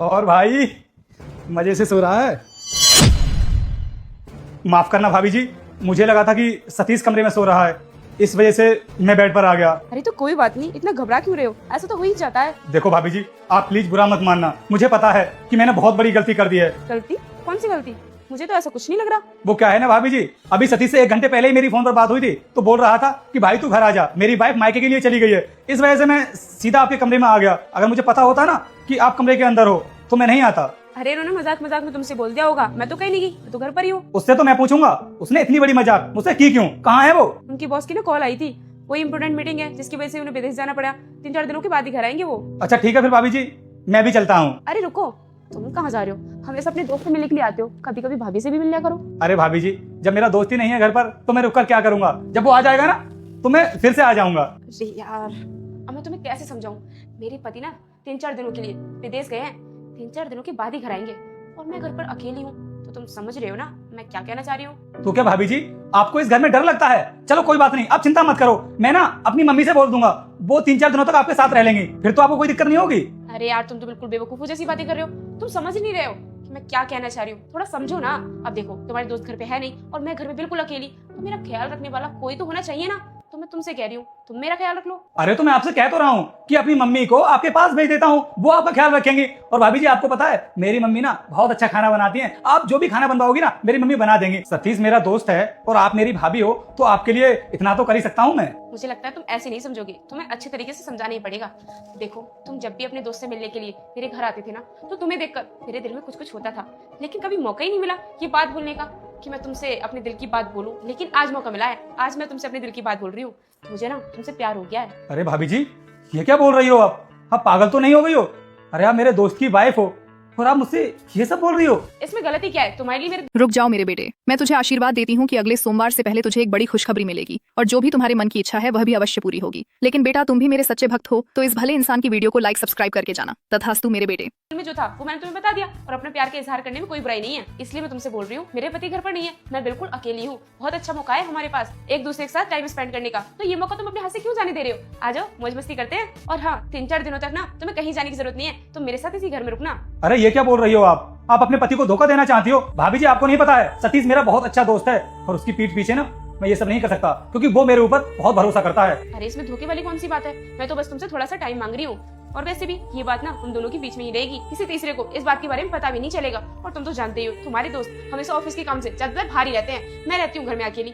और भाई मजे से सो रहा है। माफ करना भाभी जी, मुझे लगा था कि सतीश कमरे में सो रहा है, इस वजह से मैं बेड पर आ गया। अरे तो कोई बात नहीं, इतना घबरा क्यों रहे हो? ऐसा तो हो ही जाता है। देखो भाभी जी, आप प्लीज बुरा मत मानना, मुझे पता है कि मैंने बहुत बड़ी गलती कर दी है। गलती? कौन सी गलती? मुझे तो ऐसा कुछ नहीं लग रहा। वो क्या है ना भाभी जी, अभी सतीश से 1 घंटे पहले ही मेरी फोन पर बात हुई थी, तो बोल रहा था कि भाई तू घर आ जा, मेरी वाइफ मायके के लिए चली गई है। इस वजह से मैं सीधा आपके कमरे में आ गया। अगर मुझे पता होता ना कि आप कमरे के अंदर हो तो मैं नहीं आता। अरे इन्होंने मजाक मजाक में तुमसे बोल दिया होगा, मैं तो कहीं नहीं गई, मैं तो घर पर ही हूँ। उससे तो मैं पूछूंगा, उसने इतनी बड़ी मजाक मुझसे की क्यों? कहाँ है वो? उनकी बॉस की ना कॉल आई थी, कोई इंपोर्टेंट मीटिंग है जिसकी वजह से उन्हें विदेश जाना पड़ा। 3-4 दिनों के बाद ही घर आएंगे वो। अच्छा ठीक है फिर भाभी जी, मैं भी चलता हूँ। अरे रुको, तुम कहाँ जा रहे हो? हमेशा अपने दोस्त से मिलने के लिए आते हो, कभी कभी भाभी से भी मिल लिया करो। अरे भाभी जी, जब मेरा दोस्त ही नहीं है घर पर तो मैं रुककर क्या करूंगा? जब वो आ जाएगा ना तो मैं फिर से आ जाऊंगा। अरे यार, अब मैं तुम्हें कैसे समझाऊं? मेरे पति ना 3-4 दिनों के लिए विदेश गए हैं, 3-4 दिनों के बाद ही घर आएंगे और मैं घर पर अकेली हूँ। तो तुम समझ रहे हो ना मैं क्या कहना चाह रही हूँ? तो क्या भाभी जी, आपको इस घर में डर लगता है? चलो कोई बात नहीं, आप चिंता मत करो, मैं ना अपनी मम्मी से बोल दूंगा, वो 3-4 दिनों तक आपके साथ रह लेंगी, फिर तो आपको कोई दिक्कत नहीं होगी। अरे यार, तुम तो बिल्कुल बेवकूफों जैसी बातें कर रहे हो। तुम समझ ही नहीं रहे हो कि मैं क्या कहना चाह रही हूँ। थोड़ा समझो ना। अब देखो, तुम्हारे दोस्त घर पे है नहीं और मैं घर में बिल्कुल अकेली, तो मेरा ख्याल रखने वाला कोई तो होना चाहिए ना। तो मैं तुमसे कह रही हूँ, तुम मेरा ख्याल रख लो। अरे तो मैं आपसे कह तो रहा हूँ कि अपनी मम्मी को आपके पास भेज देता हूँ, वो आपका ख्याल रखेंगी। और भाभी जी आपको पता है, मेरी मम्मी ना बहुत अच्छा खाना बनाती है, आप जो भी खाना बनवाओगी ना मेरी मम्मी बना देंगी। सतीश मेरा दोस्त है और आप मेरी भाभी हो, तो आपके लिए इतना तो कर ही सकता हूँ मैं। मुझे लगता है तुम ऐसे नहीं समझोगे, तुम्हें अच्छे तरीके से समझाना ही पड़ेगा। देखो, तुम जब भी अपने दोस्त से मिलने के लिए मेरे घर आते थे ना, तो तुम्हें देखकर मेरे दिल में कुछ कुछ होता था, लेकिन कभी मौका ही नहीं मिला ये बात बोलने का कि मैं तुमसे अपने दिल की बात बोलूं। लेकिन आज मौका मिला है, आज मैं तुमसे अपने दिल की बात बोल रही हूँ। मुझे ना तुमसे प्यार हो गया है। अरे भाभी जी, ये क्या बोल रही हो आप पागल तो नहीं हो गई हो? अरे आप मेरे दोस्त की वाइफ हो और आप मुझसे ये सब बोल रही हो? इसमें गलती क्या है? तुम्हारे लिए मेरे रुक जाओ मेरे बेटे, मैं तुझे आशीर्वाद देती हूँ कि अगले सोमवार से पहले तुझे एक बड़ी खुशखबरी मिलेगी और जो भी तुम्हारे मन की इच्छा है वह भी अवश्य पूरी होगी। लेकिन बेटा, तुम भी मेरे सच्चे भक्त हो, तो इस भले इंसान की वीडियो को लाइक सब्सक्राइब करके जाना। तथास्तु मेरे बेटे। दिल में जो था वो मैंने तुम्हें बता दिया और अपने प्यार का इजहार करने में कोई बुराई नहीं है। इसलिए मैं तुमसे बोल रही हूँ, मेरे पति घर पर नहीं है, मैं बिल्कुल अकेली हूँ। बहुत अच्छा मौका है हमारे पास एक दूसरे के साथ टाइम स्पेंड करने का। तो ये मौका तुम अपने हाथ से क्यों जाने दे रहे हो? आ जाओ, मौज मस्ती करते हैं। और हाँ, 3-4 दिनों तक ना तुम्हें कहीं जाने की जरूरत नहीं है, तुम मेरे साथ इसी घर में रुकना। अरे ये क्या बोल रही हो आप अपने पति को धोखा देना चाहती हो? भाभी जी आपको नहीं पता है, सतीश मेरा बहुत अच्छा दोस्त है और उसकी पीठ पीछे ना मैं ये सब नहीं कर सकता, क्योंकि वो मेरे ऊपर बहुत भरोसा करता है। अरे इसमें धोखे वाली कौन सी बात है? मैं तो बस तुमसे थोड़ा सा टाइम मांग रही हूँ। और वैसे भी ये बात ना उन दोनों के बीच में ही रहेगी, किसी तीसरे को इस बात के बारे में पता भी नहीं चलेगा। और तुम तो जानते ही हो, तुम्हारे दोस्त हमेशा ऑफिस के काम से ज्यादातर बाहर ही रहते हैं, मैं रहती हूँ घर में अकेली।